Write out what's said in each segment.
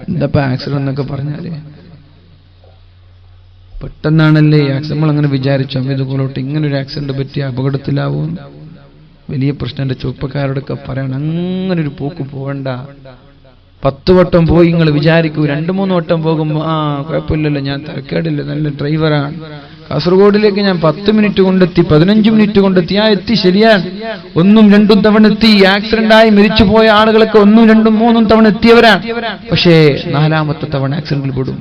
എന്താ ആക്സിഡന്റ് എന്നൊക്കെ പറഞ്ഞാല് പെട്ടെന്നാണല്ലേ നമ്മൾ അങ്ങനെ വിചാരിച്ചു ഇതുപോലോട്ട് ഇങ്ങനെ ഒരു ആക്സിഡന്റ് പറ്റിയ അപകടത്തിലാവും. വലിയ പ്രശ്നം. എന്റെ ചെറുപ്പക്കാരോടൊക്കെ പറയണം, അങ്ങനെ ഒരു പോക്ക് പോകണ്ട. 10 വട്ടം പോയി നിങ്ങൾ വിചാരിക്കൂ, 2-3 വട്ടം പോകുമ്പോ കുഴപ്പമില്ലല്ലോ, ഞാൻ തരക്കേടില്ല, നല്ല ഡ്രൈവറാണ്. കാസർഗോഡിലേക്ക് ഞാൻ 10 മിനിറ്റ് കൊണ്ടെത്തി, 15 മിനിറ്റ് കൊണ്ടെത്തി. എത്തി, ശരിയാണ്. 1ഉം 2ഉം തവണ എത്തി. ആക്സിഡന്റ് ആയി മരിച്ചുപോയ ആളുകളൊക്കെ 1ഉം 2ഉം 3ഉം തവണ എത്തിയവരാണ്. പക്ഷേ 4ാമത്തെ തവണ ആക്സിഡന്റിൽ പെടും,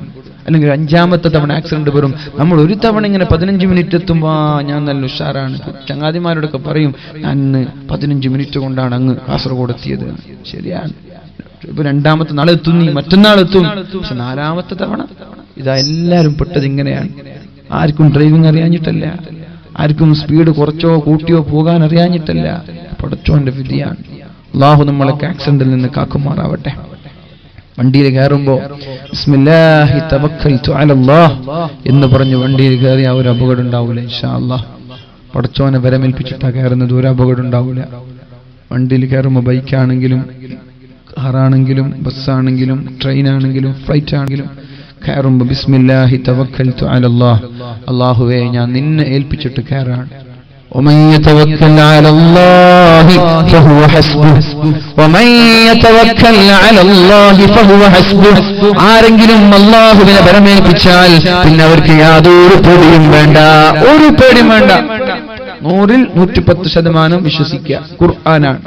അല്ലെങ്കിൽ 5ാമത്തെ തവണ ആക്സിഡന്റ് വരും. നമ്മൾ ഒരു തവണ ഇങ്ങനെ 15 മിനിറ്റ് എത്തുമ്പോ ഞാൻ നല്ല ഉഷാറാണ്. ചങ്ങാതിമാരോടൊക്കെ പറയും, ഞാൻ 15 മിനിറ്റ് കൊണ്ടാണ് അങ്ങ് കാസർഗോഡ് എത്തിയത്. ശരിയാണ്. ഇപ്പൊ 2ാമത്തെ നാളെ എത്തും, നീ മറ്റന്നാൾ എത്തും. പക്ഷെ 4ാമത്തെ തവണ ഇതാ എല്ലാരും പെട്ടത് ഇങ്ങനെയാണ്. ആർക്കും ഡ്രൈവിംഗ് അറിയാഞ്ഞിട്ടല്ല, ആർക്കും സ്പീഡ് കുറച്ചോ കൂട്ടിയോ പോകാൻ അറിയാഞ്ഞിട്ടല്ല. പടച്ചോന്റെ വിധിയാണ്. അല്ലാഹു നമ്മളൊക്കെ ആക്സിഡന്റിൽ നിന്ന് കാക്കുമാറാവട്ടെ. വണ്ടിയിൽ കയറുമ്പോ ബിസ്മില്ലാഹി തവക്കൽതു അലല്ലാഹ് എന്ന് പറഞ്ഞ് വണ്ടിയിൽ കയറി ആ ഒരു അപകടം ഉണ്ടാവില്ല ഇൻഷാ അല്ലാഹ്. പടച്ചോനെ വരമേൽപ്പിച്ചിട്ടാ കയറുന്നത്, ഒരു അപകടം ഉണ്ടാവില്ല. വണ്ടിയിൽ കയറുമ്പോൾ ബൈക്കാണെങ്കിലും കാറാണെങ്കിലും ബസ്സാണെങ്കിലും ട്രെയിനാണെങ്കിലും ഫ്ലൈറ്റ് ആണെങ്കിലും കയറുമ്പോ ബിസ്മില്ലാഹി തവക്കൽതു അലല്ലാഹ്, അല്ലാഹുവേ ഞാൻ നിന്നെ ഏൽപ്പിച്ചിട്ട് കയറാണ്. ومن يتوكل على الله فهو حسبه ومن يتوكل على الله فهو حسبه. ആരെങ്കിലും അല്ലാഹുവിനെ പരമേൽപ്പിച്ചാൽ പിന്നെ അവർക്ക് യാതൊരു പേടിയും വേണ്ട, ഒരു പേടിയും വേണ്ട. 100ൽ 110% വിശ്വസിക്കുക. ഖുർആനാണ്.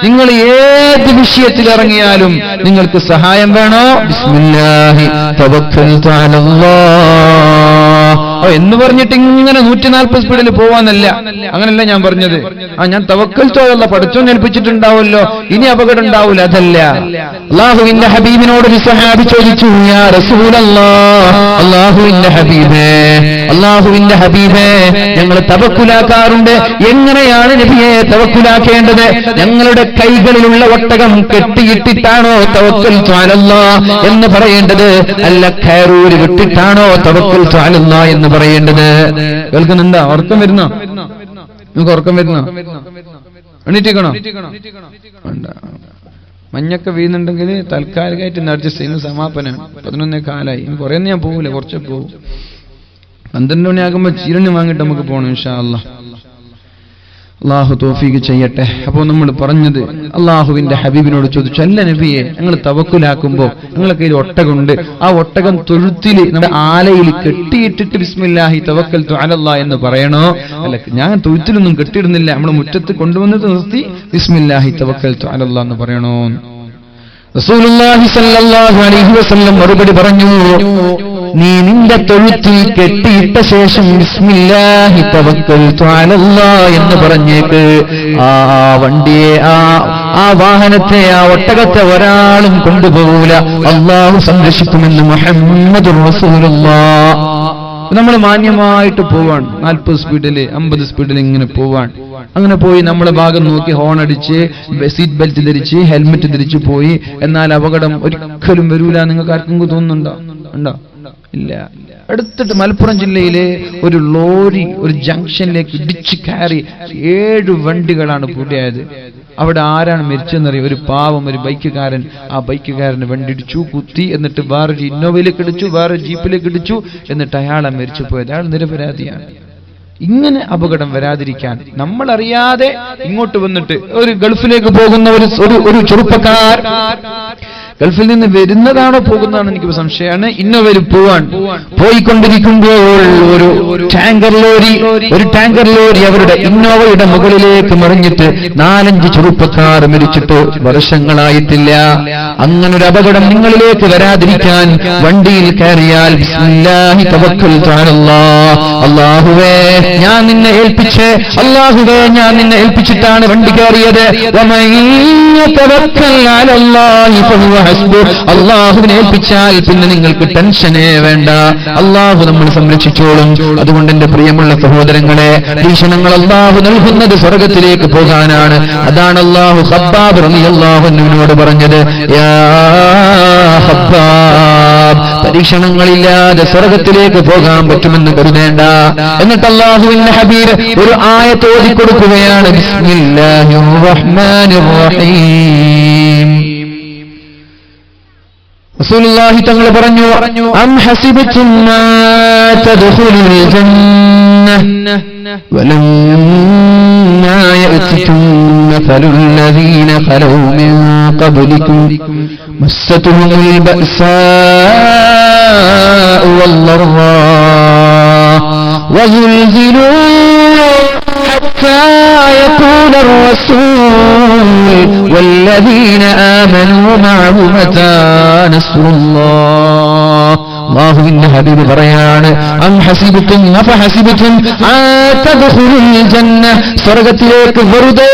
നിങ്ങൾ ഏത് വിഷയത്തിൽ ഇറങ്ങിയാലും നിങ്ങൾക്ക് സഹായം വേണോ, ബിസ്മില്ലാഹി തവക്കൽതു അലല്ലാഹ് എന്ന് പറഞ്ഞിട്ട് ഇങ്ങനെ 140 സ്പീഡിൽ പോവാന്നല്ല. അങ്ങനല്ല ഞാൻ പറഞ്ഞത്. ഞാൻ തവക്കൽതു അലല്ലാഹ് പഠിച്ചോൻ ഏൽപ്പിച്ചിട്ടുണ്ടാവുമല്ലോ, ഇനി അപകടം ഉണ്ടാവില്ല, അതല്ല. അല്ലാഹുവിന്റെ ഹബീബിനോട് ഒരു സ്വഹാബി ചോദിച്ചു, യാ റസൂലല്ലാഹ്, അല്ലാഹുവിന്റെ ഹബീബേ ഞങ്ങൾ തവക്കുലാക്കാറുണ്ട്, എങ്ങനെയാണ് നബിയെ തവക്കുലാക്കേണ്ടത്? ഞങ്ങളുടെ കൈകളിലുള്ള ഒട്ടകം കെട്ടിയിട്ടിട്ടാണോ തവക്കൽതു അലല്ലാഹ് എന്ന് പറയേണ്ടത്, അല്ല ഖൈറൂര് വിട്ടിട്ടാണോ തവക്കൽതു അലല്ലാഹ് എന്ന് പറയേണ്ടത്? കേൾക്കുന്നുണ്ടോ? ഉറക്കം വരുന്നോ? നിങ്ങൾക്ക് ഉറക്കം വരുന്നോ? എണീറ്റിക്കണോ? മഞ്ഞൊക്കെ വീഴുന്നുണ്ടെങ്കിൽ താൽക്കാലികമായിട്ട് അഡ്ജസ്റ്റ് ചെയ്യുന്ന സമാപനാണ്. 11 കാലായി. ഇനി കുറേ ഞാൻ പോകില്ല, കുറച്ചേ പോകും. 12 മണിയാകുമ്പോൾ ചീരണി വാങ്ങിയിട്ട് നമുക്ക് പോകണം ഇൻഷാ അല്ലാഹ്. അല്ലാഹു തൗഫീഖ് ചെയ്യട്ടെ. അപ്പോൾ നമ്മൾ പറഞ്ഞത്, അല്ലാഹുവിന്റെ ഹബീബിനോട് ചോദിച്ചു, അല്ല നബിയെ ഞങ്ങൾ തവക്കുലാക്കുമ്പോൾ ഞങ്ങളുടെ കയ്യിൽ ഒട്ടകമുണ്ട്, ആ ഒട്ടകം തൊഴുത്തിൽ നമ്മുടെ ആലയിൽ കെട്ടിയിട്ടിട്ട് ബിസ്മില്ലാഹി തവക്കൽതു അലല്ലാഹ് എന്ന് പറയണോ, അല്ല ഞാൻ തൊഴുത്തിലൊന്നും കെട്ടിയിടുന്നില്ല, നമ്മൾ മുറ്റത്ത് കൊണ്ടുവന്നിട്ട് നിർത്തി ബിസ്മില്ലാഹി തവക്കൽതു അലല്ലാഹ് എന്ന് പറയണോ? റസൂലുള്ളാഹി സ്വല്ലല്ലാഹു അലൈഹി വസല്ലം മറുപടി പറഞ്ഞു, നീ നിന്റെ തൊഴുത്തിൽ കെട്ടിയിട്ട ശേഷം ബിസ്മില്ലാഹി തവക്കൽതു അലല്ലാഹ് എന്ന് പറഞ്ഞേക്ക്. ആ വണ്ടിയെ, ആ വാഹനത്തെ, ആ ഒട്ടകത്തെ ഒരാളും കൊണ്ടുപോകൂല, അല്ലാഹു സംരക്ഷിക്കുമെന്ന് മുഹമ്മദുർ റസൂലുള്ളാഹ്. നമ്മൾ മാന്യമായിട്ട് പോവാൻ 40 സ്പീഡില് 50 സ്പീഡിൽ ഇങ്ങനെ പോവാൻ. അങ്ങനെ പോയി നമ്മളെ ഭാഗം നോക്കി ഹോൺ അടിച്ച് സീറ്റ് ബെൽറ്റ് ധരിച്ച് ഹെൽമെറ്റ് ധരിച്ച് പോയി. എന്നാൽ അപകടം ഒരിക്കലും വരൂല. നിങ്ങൾക്ക് ആർക്കെങ്കിലും തോന്നുന്നുണ്ടോ? ഉണ്ടോ? ഇല്ല. അടുത്തിട്ട് മലപ്പുറം ജില്ലയിലെ ഒരു ലോറി ഒരു ജംഗ്ഷനിലേക്ക് ഇടിച്ച് കയറി 7 വണ്ടികളാണ് കൂടിയായത്. അവിടെ ആരാണ് മരിച്ചെന്നറിയാം? ഒരു പാവം, ഒരു ബൈക്കുകാരൻ. ആ ബൈക്കുകാരന് വണ്ടി ഇടിച്ചു, കുത്തി, എന്നിട്ട് വേറൊരു ഇന്നോവയിലേക്ക് ഇടിച്ചു, വേറൊരു ജീപ്പിലേക്ക് ഇടിച്ചു, എന്നിട്ട് അയാളെ മരിച്ചു പോയത്. അയാൾ നിരപരാധിയാണ്. ഇങ്ങനെ അപകടം വരാതിരിക്കാൻ നമ്മൾ അറിയാതെ ഇങ്ങോട്ട് വന്നിട്ട് ഒരു ഗൾഫിലേക്ക് പോകുന്ന ഒരു ചെറുപ്പക്കാർ ഗൾഫിൽ നിന്ന് വരുന്നതാണോ പോകുന്നതാണോ എനിക്ക് സംശയമാണ്. ഇന്നോവയിൽ പോയിക്കൊണ്ടിരിക്കുമ്പോൾ ഒരു ടാങ്കർ ലോറി അവരുടെ ഇന്നോവയുടെ മുകളിലേക്ക് മറിഞ്ഞിട്ട് 4-5 ചെറുപ്പക്കാർ മരിച്ചിട്ട് വർഷങ്ങളായിട്ടില്ല. അങ്ങനൊരു അപകടം നിങ്ങളിലേക്ക് വരാതിരിക്കാൻ വണ്ടിയിൽ കയറിയാൽ ബിസ്മില്ലാഹി തവക്കൽതു അലല്ലാഹ്, അല്ലാഹുവേ ഞാൻ നിന്നെ ഏൽപ്പിച്ചിട്ടാണ് വണ്ടി കയറിയത്. അല്ലാഹുവിനെ ഏൽപ്പിച്ചാൽ പിന്നെ നിങ്ങൾക്ക് ടെൻഷനേ വേണ്ട, അല്ലാഹു നമ്മൾ സംരക്ഷിച്ചോളും. അതുകൊണ്ട് എന്റെ പ്രിയമുള്ള സഹോദരങ്ങളെ, ഭീഷണങ്ങൾ അല്ലാഹു നൽകുന്നത് സ്വർഗത്തിലേക്ക് പോകാനാണ്. അതാണ് അല്ലാഹു ഖബ്ബാബ് റളിയല്ലാഹു അൻഹുവിനോട് പറഞ്ഞത്, യാ ഖബ്ബാബ്, പരീക്ഷണങ്ങളില്ലാതെ സ്വർഗത്തിലേക്ക് പോകാൻ പറ്റുമെന്ന് കരുതേണ്ട. എന്നിട്ട് അല്ലാഹുവിന്റെ ഹബീബ് ഒരു ആയത്ത് ഓതി കൊടുക്കുകയാണ്, ബിസ്മില്ലാഹിർ റഹ്മാനിർ റഹീം. റസൂലുള്ളാഹി തങ്ങൾ പറഞ്ഞു, അം ഹസിബതും മാ തദ്ഖുലുൽ ജന്ന വലമ്മാ യഅതികും മസലുൽ ലദീന ഖലൂ മിൻ ഖബ്ലികും മസ്സതുഹുൽ ബഅസാഉ വല്ലറാ വസുൽസിലൂ حتى يقول الرسول والذين آمنوا معه متى نصر الله. അല്ലാഹുവിന്റെ ഹബീബ് പറയാണ്, അം ഹസിബതും അഫഹസിബതും തദ്ഖുലുൽ ജന്ന, സ്വർഗ്ഗത്തിലേക്ക് വെറുതെ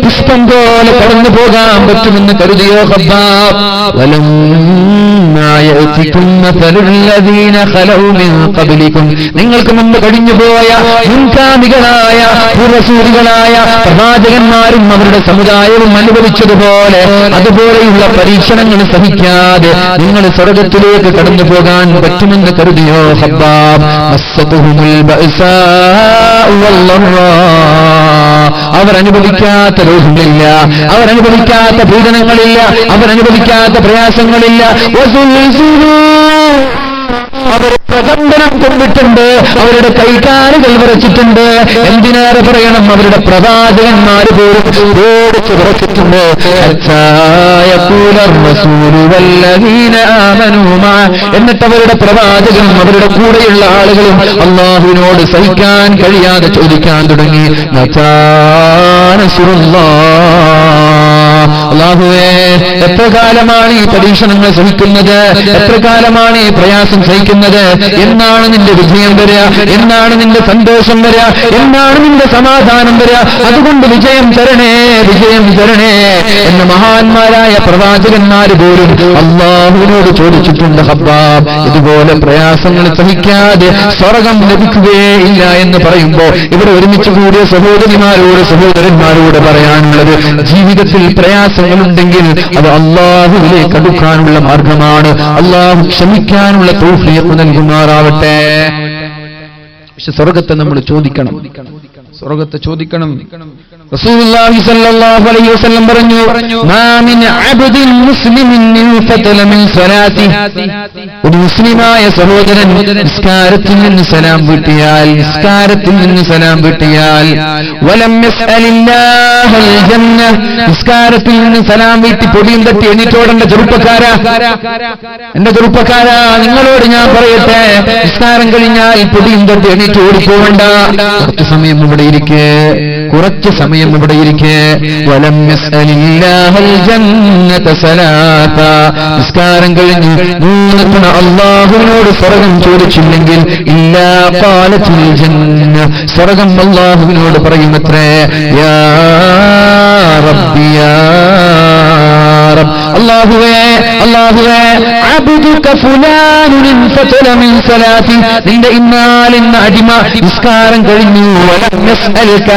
പുഷ്പം പോലെ കടന്നു പോകാൻ പറ്റുമെന്ന് കരുതിയോ ഖബ്ബാബ്? വലമ്മാ യഅതികും മസലുൽ ലദീന ഖലൂ മിൻ ഖബ്ലികും, നിങ്ങൾക്ക് മുമ്പ് കഴിഞ്ഞുപോയ മുൻകാമികളായ പൂർവസൂരികളായ പ്രവാചകന്മാരും അവരുടെ സമുദായവും അനുഭവിച്ചതുപോലെ അതുപോലെയുള്ള പരീക്ഷണങ്ങൾ സഹിക്കാതെ നിങ്ങൾ സ്വർഗ്ഗത്തിലേക്ക് കടന്നു പോകാൻ പറ്റുമെന്ന് കരുതിയോ ഖബ്ബാബ്? മസ്സതുഹുൽ ബഅസാഉ വല്ലറാ, അവരനുഭവിക്കാത്ത രോഗങ്ങളില്ല, അവരനുഭവിക്കാത്ത പീഡനങ്ങളില്ല, അവരനുഭവിക്കാത്ത പ്രയാസങ്ങളില്ല. അവർ പ്രകമ്പനം കൊണ്ടിട്ടുണ്ട്, അവരുടെ കൈകാലുകൾ വിറച്ചിട്ടുണ്ട്. എന്തിനേറെ പറയണം, അവരുടെ പ്രവാചകന്മാർ പോലും ഓടിച്ചു വിറച്ചിട്ടുണ്ട്. എന്നിട്ട് അവരുടെ പ്രവാചകനും അവരുടെ കൂടെയുള്ള ആളുകളും അല്ലാഹുവിനോട് സഹിക്കാൻ കഴിയാതെ ചോദിക്കാൻ തുടങ്ങി, അല്ലാഹുവേ, എത്ര കാലമാണ് ഈ പരീക്ഷണങ്ങൾ സഹിക്കുന്നത്? എത്ര കാലമാണ് ഈ പ്രയാസം സഹിക്കുന്നത്? എന്നാണ് നിന്റെ വിജയം വരിക? എന്നാണ് നിന്റെ സന്തോഷം വരിക? എന്നാണ് നിന്റെ സമാധാനം വരിക? അതുകൊണ്ട് വിജയം തരണേ, വിജയം തരണേ എന്ന മഹാന്മാരായ പ്രവാചകന്മാർ പോലും അല്ലാഹുവിനോട് ചോദിച്ചിട്ടുണ്ട്. ഖബ്ബാബ്, ഇതുപോലെ പ്രയാസങ്ങൾ സഹിക്കാതെ സ്വർഗം ലഭിക്കുകയില്ല എന്ന് പറയുമ്പോൾ ഇവിടെ ഒരുമിച്ച് കൂടിയ സഹോദരിമാരോട് സഹോദരന്മാരോട് പറയാനുള്ളത്, ജീവിതത്തിൽ പ്രയാസങ്ങളുണ്ടെങ്കിൽ അത് അല്ലാഹുവിലേക്ക് അടുക്കാനുള്ള മാർഗമാണ്. അല്ലാഹു ക്ഷമിക്കാനുള്ള തൗഫീഖ് നൽകുമാറാവട്ടെ. പക്ഷെ സ്വർഗത്തെ നമ്മൾ ചോദിക്കണം, സ്വർഗത്തെ ചോദിക്കണം. റസൂലുള്ളാഹി സ്വല്ലല്ലാഹു അലൈഹി വസല്ലം പറഞ്ഞു, മാ മിൻ അബ്ദിൻ മുസ്ലിമിൻ യുഫതല മിൻ സ്വലാത്തി, ഒരു മുസ്ലിമായ സഹോദരൻ നിസ്കാരത്തിൽ നിന്ന് സലാം വീട്ടിയാൽ, നിസ്കാരത്തിൽ നിന്ന് സലാം വീട്ടിയാൽ, വലം യസ്അലില്ലാഹൽ ജന്ന, നിസ്കാരത്തിൽ നിന്ന് സലാം വീട്ടി പൊടിയും തട്ടി എണീറ്റോടേണ്ട ചെറുപ്പക്കാരാ, എന്റെ ചെറുപ്പക്കാരാ, നിങ്ങളോട് ഞാൻ പറയട്ടെ, നിസ്കാരം കഴിഞ്ഞാൽ പൊടിയും തട്ടി എണീറ്റ് ഓടിപ്പോവണ്ട. കുറച്ച് സമയം ഇവിടെ ഇരിക്കേ, കുറച്ച് സമയം ഇവിടെ ഇരിക്കേ. വലം യസ്അലില്ലാഹൽ ജന്നത സലാത്ത, നിസ്കാരം കഴിഞ്ഞ് 3 തവണ അല്ലാഹുവിനോട് സ്വർഗം ചോദിച്ചില്ലെങ്കിൽ ഇല്ലാ ഖാലത്തുൽ ജന്ന, സ്വർഗം അല്ലാഹുവിനോട് പറയുമത്രേ, യാ റബ്ബി യാ റബ്ബ്, അല്ലാഹുവേ അല്ലാഹുവേ, അബ്ദുക ഫുലാനുൻ ഫതല മിൻ സലാത്തി, നിന്റെ ഇന്നാലിന്ന അടിമ നിസ്കാരം കഴിഞ്ഞു, വലം യസ്അൽക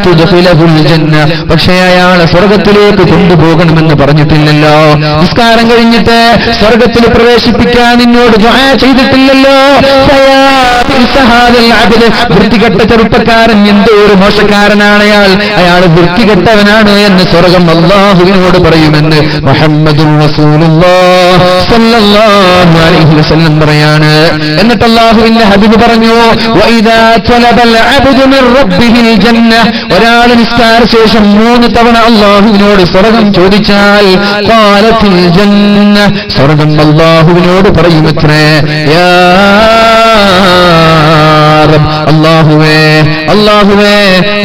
തുദ്ഖിലഹുൽ ജന്ന, പക്ഷേ അയാളെ സ്വർഗത്തിലേക്ക് കൊണ്ടുപോകണമെന്ന് പറഞ്ഞിട്ടില്ലല്ലോ. നിസ്കാരം കഴിഞ്ഞിട്ട് സ്വർഗത്തിൽ പ്രവേശിപ്പിക്കാൻ നിന്നോട് ദുആ ചെയ്തിട്ടില്ലല്ലോ. വൃത്തികെട്ട ചെറുപ്പക്കാരൻ, എന്തോ ഒരു മോശക്കാരനാണ് അയാൾ വൃത്തികെട്ടവനാണ് എന്ന് സ്വർഗം അല്ലാഹുവിനോട് പറയുമെന്ന് മുഹമ്മദുർ റസൂലുള്ളാഹി സ്വല്ലല്ലാഹു അലൈഹി വസല്ലം പറയാണ്. എന്നിട്ട് അല്ലാഹുവിന്റെ ഹബീബ് പറഞ്ഞു, വഇദാ തലബൽ അബ്ദു മിർ റബ്ബിഹിൽ ജന്ന, ഒരാൾ നിസ്കാര ശേഷം 3 തവണ അല്ലാഹുവിനോട് സ്വർഗം ചോദിച്ചാൽ ഖാലത്തുൽ ജന്ന, സ്വർഗം അല്ലാഹുവിനോട് പറയുമത്രേ, യാ റബ്ബ്, അല്ലാഹുവേ അല്ലാഹുവേ,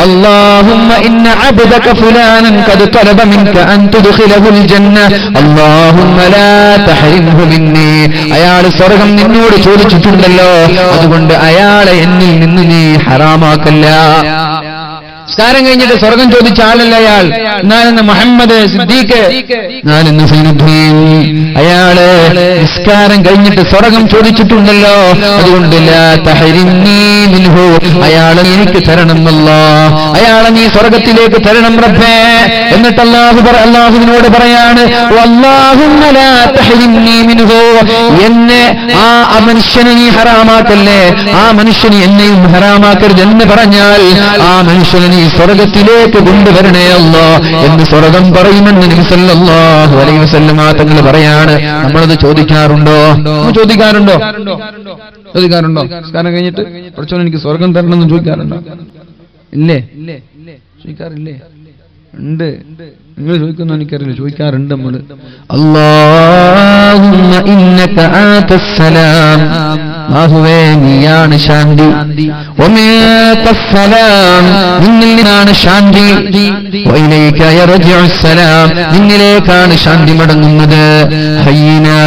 അല്ലാഹുമ്മ ഇന്ന അബ്ദക ഫുലാനൻ ഖദ് തലബ മിൻക അൻ തുദ്ഖിലഹുൽ ജന്ന, അല്ലാഹുമ്മ ലാ തഹരിംഹു മിന്നി, അയാൾ സ്വർഗം നിന്നോട് ചോദിച്ചിട്ടുണ്ടല്ലോ, അതുകൊണ്ട് അയാളെ എന്നിൽ നിന്ന് നീ ഹറാമാക്കല്ല. നിസ്കാരം കഴിഞ്ഞിട്ട് സ്വർഗം ചോദിച്ച ആളല്ല അയാൾ. എന്നാലെന്ന് മുഹമ്മദ് സിദ്ദീഖ്, എന്നാലെന്ന് സൈനുദ്ദീൻ, അയാള് നിസ്കാരം കഴിഞ്ഞിട്ട് സ്വർഗം ചോദിച്ചിട്ടുണ്ടല്ലോ, അതുകൊണ്ട് ലാ തഹരിംനി മിൻഹു, അയാളെ എനിക്ക് തരണം അല്ലാഹ്, അയാളെ നീ സ്വർഗത്തിലേക്ക് തരണം റബ്ബേ. എന്നിട്ട് അല്ലാഹുവിനോട് പറയാണ്, വല്ലാഹുമ്മ ലാ തഹരിംനി മിൻഹു മിൻഹു, എന്നെ ആ മനുഷ്യനെ നീ ഹറാമാക്കല്ലേ, ആ മനുഷ്യന് എന്നെയും ഹറാമാക്കരുത് എന്ന് പറഞ്ഞാൽ ആ മനുഷ്യനെ നീ സ്വർഗത്തിലേക്ക് കൊണ്ടുവരണേ അല്ലാഹ് എന്ന് സ്വർഗം പറയുമെന്ന് നബി സല്ലല്ലാഹു അലൈഹി വസല്ലം തങ്ങൾ പറയാണ്. നമ്മളത് ചോദിക്കാറുണ്ടോ? കാരണം കഴിഞ്ഞിട്ട് കുറച്ചോളം എനിക്ക് സ്വർഗം തരണമെന്ന് ചോദിക്കാറുണ്ടോ? ഇല്ലേ? ചോദിക്കാറില്ലേ? ഉണ്ട്. നിങ്ങൾ ചോദിക്കുന്നു എനിക്കറിയില്ല, ചോദിക്കാറുണ്ട് നമ്മള്. അല്ലാഹുമ്മ ഇന്നക ആതസ്സലാം, അല്ലാഹുവേ നീയാണ് ശാന്തി, വമിൻകസ്സലാം നിന്നിൽ നിന്നാണ് ശാന്തി, വഇലൈക യർജിഉസ്സലാം നിന്നിലേക്കാണ് ശാന്തി മടങ്ങുന്നത്, ഹയ്യിനാ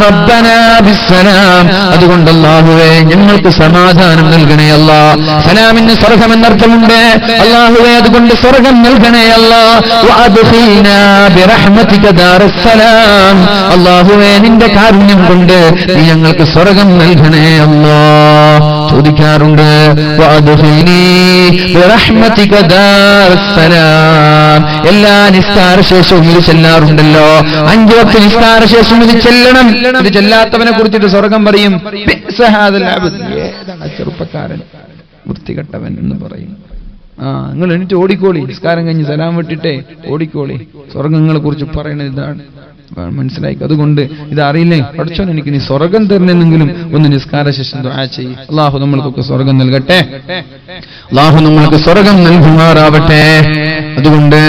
റബ്ബനാ ബിസ്സലാം അതുകൊണ്ട് അല്ലാഹുവേ ഞങ്ങൾക്ക് സമാധാനം നൽകണേ അല്ലാഹ്. സലാമിന് സ്വർഗ്ഗം എന്നർത്ഥമുണ്ട്. അല്ലാഹുവേ അതുകൊണ്ട് സ്വർഗ്ഗം നൽകണേ അല്ലാഹ്. വഅദ്ഖിൽനാ ബിറഹ്മതിക ദാറസ്സലാം അല്ലാഹുവേ നിന്റെ കാരുണ്യം കൊണ്ട് നീ ഞങ്ങൾക്ക് സ്വർഗ്ഗം നൽകണേ അല്ലാഹ്. ചോദിക്കാറുണ്ട് വഅദ്ഖിൽനി ബിറഹ്മതിക ദാറസ്സലാം. എല്ലാ നിസ്കാര ശേഷവും ഇത് ചെല്ലാറുണ്ടല്ലോ. 5 വക്ത് നിസ്കാര ശേഷം ഇത് ചെല്ലണം. ഇത് ചെല്ലാത്തവനെ കുറിച്ചിട്ട് സ്വർഗ്ഗം പറയും, ബിഅ്സഹാദൽ അബ്ദ്, ഏതാണ് ചെറുപ്പക്കാരൻ, വൃത്തികെട്ടവൻ എന്ന് പറയും. നിങ്ങൾ എണീറ്റ് ഓടിക്കോളി, നിസ്കാരം കഴിഞ്ഞ് സലാം വിട്ടിട്ടേ ഓടിക്കോളി. സ്വർഗ്ഗങ്ങളെ കുറിച്ച് പറയുന്നത് ഇതാണ്, മനസ്സിലായി. അതുകൊണ്ട് ഇത് അറിയില്ലേ, പഠിച്ചോൻ എനിക്ക് നീ സ്വർഗ്ഗം തരണമെങ്കിലും ഒന്ന് നിസ്കാര ശേഷം ദുആ ചെയ്യ്. അല്ലാഹു നമ്മൾക്കൊക്കെ സ്വർഗ്ഗം നൽകട്ടെ, അല്ലാഹു നമ്മൾക്ക് സ്വർഗ്ഗം നൽകുമാറാവട്ടെ. അതുകൊണ്ട്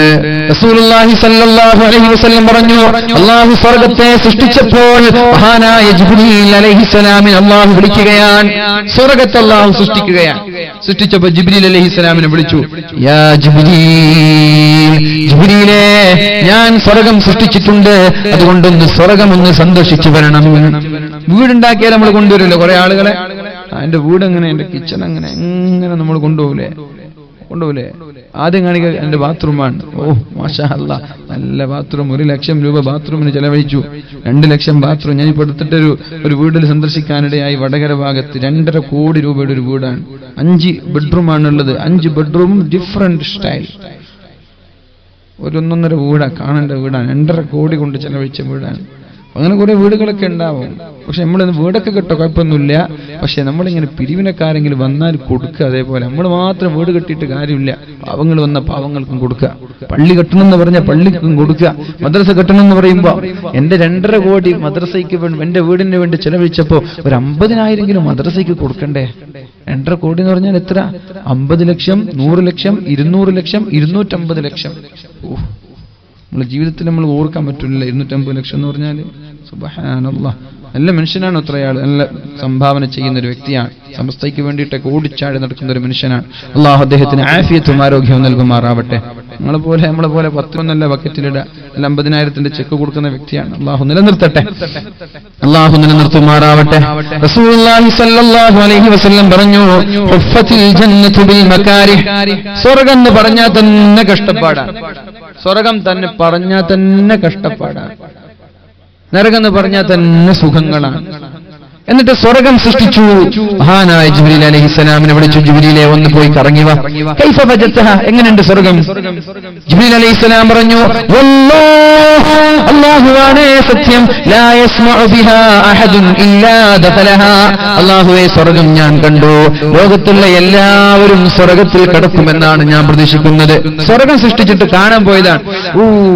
റസൂലുള്ളാഹി സ്വല്ലല്ലാഹു അലൈഹി വസല്ലം പറഞ്ഞു, അല്ലാഹു സ്വർഗ്ഗത്തെ സൃഷ്ടിച്ചപ്പോൾ മഹാനായ ജിബ്രീൽ അലൈഹിസ്സലാമിനെ അല്ലാഹു വിളിക്കുകയാണ്. സ്വർഗ്ഗത്തെ അല്ലാഹു സൃഷ്ടിക്കുകയാണ്. സൃഷ്ടിച്ചപ്പോൾ ജിബ്രീൽ അലൈഹിസ്സലാമിനെ വിളിച്ചു, യാ ജിബ്രീൽ, ജിബ്രീലേ ഞാൻ സ്വർഗ്ഗം സൃഷ്ടിച്ചിട്ടുണ്ട്, അതുകൊണ്ടൊന്ന് സ്വർഗ്ഗമൊന്ന് സന്തോഷിച്ചു വരണം. വീടുണ്ടാക്കിയാൽ നമ്മൾ കൊണ്ടുവരില്ലോ കുറെ ആളുകളെ, എന്റെ വീട് എങ്ങനെ, എന്റെ കിച്ചൺ എങ്ങനെ നമ്മൾ കൊണ്ടുപോകൂലേ? ആദ്യം കാണിക്കുക എന്റെ ബാത്റൂമാണ്. ഓ മാഷാ അല്ലാ, നല്ല ബാത്റൂം. 1 ലക്ഷം രൂപ ബാത്റൂമിന് ചെലവഴിച്ചു. 2 ലക്ഷം ബാത്റൂം. ഞാനിപ്പോ എടുത്തിട്ടൊരു വീട്ടിൽ സന്ദർശിക്കാനിടയായി. വടകര ഭാഗത്ത് 2.5 കോടി രൂപയുടെ ഒരു വീടാണ്. 5 ബെഡ്റൂമാണുള്ളത്. 5 ബെഡ്റൂം ഡിഫറെന്റ് സ്റ്റൈൽ. 1.5 വീടാ, കാണേണ്ട വീടാണ്. 2.5 കോടി കൊണ്ട് ചെലവഴിച്ച വീടാണ്. അങ്ങനെ കുറെ വീടുകളൊക്കെ ഉണ്ടാവും. പക്ഷെ നമ്മളിന്ന് വീടൊക്കെ കിട്ടോ, കുഴപ്പമൊന്നുമില്ല. പക്ഷെ നമ്മളിങ്ങനെ പിരിവിനക്കാരെങ്കിലും വന്നാൽ കൊടുക്കുക. അതേപോലെ നമ്മൾ മാത്രം വീട് കെട്ടിയിട്ട് കാര്യമില്ല. പാവങ്ങൾ വന്ന പാവങ്ങൾക്കും കൊടുക്കുക. പള്ളി കെട്ടണമെന്ന് പറഞ്ഞാൽ പള്ളിക്കും കൊടുക്കുക. മദ്രസ കെട്ടണമെന്ന് പറയുമ്പോ എന്റെ 2.5 കോടി മദ്രസയ്ക്ക് എന്റെ വീടിന് വേണ്ടി ചെലവഴിച്ചപ്പോ ഒരു 50,000 മദ്രസയ്ക്ക് കൊടുക്കണ്ടേ? 2.5 കോടി എന്ന് പറഞ്ഞാൽ എത്ര? 50 ലക്ഷം, 100 ലക്ഷം, 200 ലക്ഷം, 250 ലക്ഷം. നമ്മളെ ജീവിതത്തിൽ നമ്മൾ ഓർക്കാൻ പറ്റില്ല. 250 ലക്ഷം എന്ന് പറഞ്ഞാൽ സുബ്ഹാനല്ലാഹ്. നല്ല മനുഷ്യനാണ് അത്രയാൾ. നല്ല സംഭാവന ചെയ്യുന്ന ഒരു വ്യക്തിയാണ്. സമസ്തയ്ക്ക് വേണ്ടിയിട്ട് ഓടിച്ചാടി നടക്കുന്ന ഒരു മനുഷ്യനാണ്. അള്ളാഹു അദ്ദേഹത്തിന് ആഫിയത്തും ആരോഗ്യവും നൽകുമാറാവട്ടെ. നമ്മളെ പോലെ 10 ബക്കറ്റിലിട 50,000 ചെക്ക് കൊടുക്കുന്ന വ്യക്തിയാണ്. അള്ളാഹു നിലനിർത്തട്ടെ, അള്ളാഹു നിലനിർത്തുമാറാവട്ടെ. റസൂലുള്ളാഹി സ്വല്ലല്ലാഹു അലൈഹി വസല്ലം പറഞ്ഞു, ഹുഫ്ഫത്തിൽ ജന്നത്തു ബിൽ മകാരിഹ്. സ്വർഗ്ഗം എന്ന് പറഞ്ഞാൽ തന്നെ കഷ്ടപ്പാടാണ്. സ്വർഗ്ഗം തന്നെ പറഞ്ഞാൽ തന്നെ കഷ്ടപ്പാടാണ്. നരകം എന്ന് പറഞ്ഞാൽ തന്നെ സുഖങ്ങളാണ്. എന്നിട്ട് സ്വർഗ്ഗം സൃഷ്ടിച്ചു. മഹാനായ ജിബ്രീൽ അലൈഹിസ്സലാമിനെ വിളിച്ചു, ജിബ്രീലെ ഒന്ന് പോയി കറങ്ങി വാ. കൈഫ വജദ്തഹ, എങ്ങനെയുണ്ട് സ്വർഗ്ഗം? ജിബ്രീൽ അലൈഹിസ്സലാം പറഞ്ഞു, വല്ലാഹ്, അല്ലാഹുവാണ് സത്യം, ലാ യസ്മഉ ബിഹാ അഹദുൻ ഇല്ലാ ദഖലഹാ. അല്ലാഹുവേ സ്വർഗ്ഗം ഞാൻ കണ്ടു. ലോകത്തുള്ള എല്ലാവരും സ്വർഗ്ഗത്തിൽ കടക്കുമെന്നാണ് ഞാൻ പ്രതീക്ഷിക്കുന്നത്. സ്വർഗ്ഗം സൃഷ്ടിച്ചിട്ട് കാണാൻ പോയതാണ്.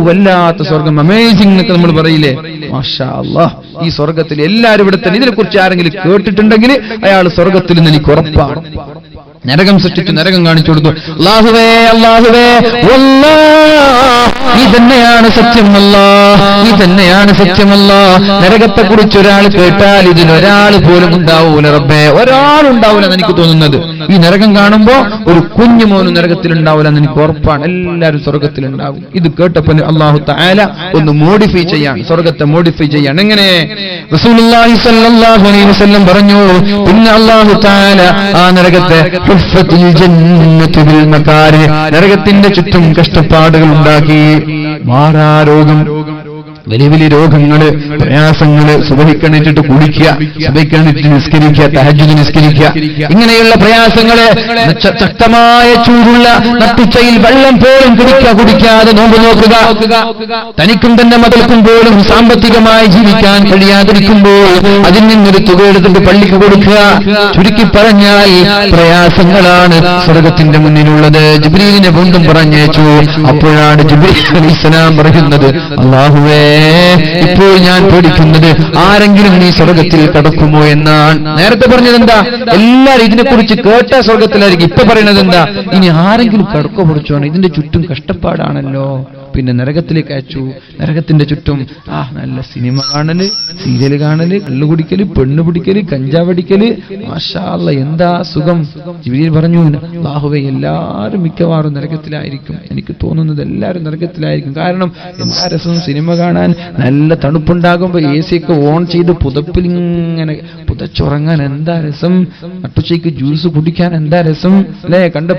വല്ലാത്ത സ്വർഗ്ഗം, അമേസിംഗ് എന്നൊക്കെ നമ്മൾ പറയില്ലേ? മാഷാ അല്ലാഹ്, ഈ സ്വർഗ്ഗത്തിൽ എല്ലാവരും ഇവിടെ തന്നെ. ഇതിനെക്കുറിച്ച് ആരെങ്കിലും കേട്ടിട്ടുണ്ടെങ്കിൽ അയാൾ സ്വർഗ്ഗത്തിൽ നിന്ന് എനിക്ക് ഉറപ്പാണ്. നരകം സൃഷ്ടിച്ചു, നരകം കാണിച്ചു കൊടുത്തു. അല്ലാഹുവേ, അല്ലാഹുവേ, നീ തന്നെയാണ് സത്യമല്ലാഹ്, നീ തന്നെയാണ് സത്യമല്ലാഹ്. നരകത്തെ കുറിച്ച് ഒരാൾ കേട്ടാൽ ഇതിലൊരാൾ പോലും ഉണ്ടാവൂല റബ്ബേ, ഒരാളുണ്ടാവൂല എന്ന് എനിക്ക് തോന്നുന്നത്. ഈ നരകം കാണുമ്പോ ഒരു കുഞ്ഞു മോനും നരകത്തിൽ ഉണ്ടാവൂല എന്ന് എനിക്ക് ഉറപ്പാണ്. എല്ലാവരും സ്വർഗ്ഗത്തിലുണ്ടാവും. ഇത് കേട്ടപ്പോൾ അല്ലാഹു തആല ഒന്ന് മോഡിഫൈ ചെയ്യാൻ, സ്വർഗ്ഗത്തെ മോഡിഫൈ ചെയ്യാൻ. എങ്ങനെ? റസൂലുള്ളാഹി സ്വല്ലല്ലാഹു അലൈഹി വസല്ലം പറഞ്ഞു, പിന്നെ അല്ലാഹു തആല ആ നരകത്തെ ഹുഫ്ഫത്തിൽ ജന്നത്തു ബിൽ മകാരിഹ്, നരകത്തിന്റെ ചുറ്റും കഷ്ടപ്പാടുകൾ ഉണ്ടാക്കി. മാറാരോഗം, വലിയ വലിയ രോഗങ്ങള്, പ്രയാസങ്ങള്, സുബഹിക്കണിച്ചിട്ട് കുളിക്കുക, സുബഹിക്കണിച്ചിട്ട് നിസ്കരിക്കുക, തഹജ്ജുദ് നിസ്കരിക്കുക, ഇങ്ങനെയുള്ള പ്രയാസങ്ങള്, ശക്തമായ ചൂടുള്ള നട്ടുച്ചയിൽ വെള്ളം പോലും കുടിക്കാതെ നോമ്പ് നോക്കുക, തനിക്കും തന്റെ മകൾക്കും പോലും സാമ്പത്തികമായി ജീവിക്കാൻ കഴിയാതിരിക്കുമ്പോൾ അതിൽ നിന്നൊരു തുക എടുത്തിട്ട് പള്ളിക്ക് കൊടുക്കുക. ചുരുക്കി പറഞ്ഞാൽ പ്രയാസങ്ങളാണ് സ്വർഗത്തിന്റെ മുന്നിലുള്ളത്. ജിബ്രീലിനെ വീണ്ടും പറഞ്ഞേച്ചു. അപ്പോഴാണ് ജിബ്രീൽ അലൈഹിസ്സലാം പറയുന്നത്, അല്ലാഹുവേ, ഇപ്പോൾ ഞാൻ പേടിക്കുന്നത് ആരെങ്കിലും നീ സ്വർഗത്തിൽ കടക്കുമോ എന്നാണ്. നേരത്തെ പറഞ്ഞത് എന്താ? എല്ലാവരും ഇതിനെക്കുറിച്ച് കേട്ട സ്വർഗത്തിലായിരിക്കും. ഇപ്പൊ പറയുന്നത് എന്താ? ഇനി ആരെങ്കിലും കടക്കോ പഠിച്ചോണം, ഇതിന്റെ ചുറ്റും കഷ്ടപ്പാടാണല്ലോ. പിന്നെ നരകത്തിലേക്ക് അയച്ചു. നരകത്തിന്റെ ചുറ്റും നല്ല സിനിമ കാണല്, സീരിയൽ കാണല്, കള്ളുകുടിക്കല്, പെണ്ണ് പിടിക്കല്, കഞ്ചാവടിക്കല്, മാഷാ അല്ലാഹ് എന്താ സുഖം. ജിബ്രീൽ പറഞ്ഞു, അല്ലാഹുവേ, എല്ലാവരും മിക്കവാറും നരകത്തിലായിരിക്കും. എനിക്ക് തോന്നുന്നത് എല്ലാവരും നരകത്തിലായിരിക്കും. കാരണം എന്താ രസം സിനിമ കാണാൻ. നല്ല തണുപ്പുണ്ടാകുമ്പോ AC ഒക്കെ ഓൺ ചെയ്ത് പുതപ്പിലിങ്ങനെ പുതച്ചുറങ്ങാൻ എന്താ രസം. നട്ടുച്ചയ്ക്ക് ജ്യൂസ് കുടിക്കാൻ എന്താ രസം അല്ലേ? കണ്ട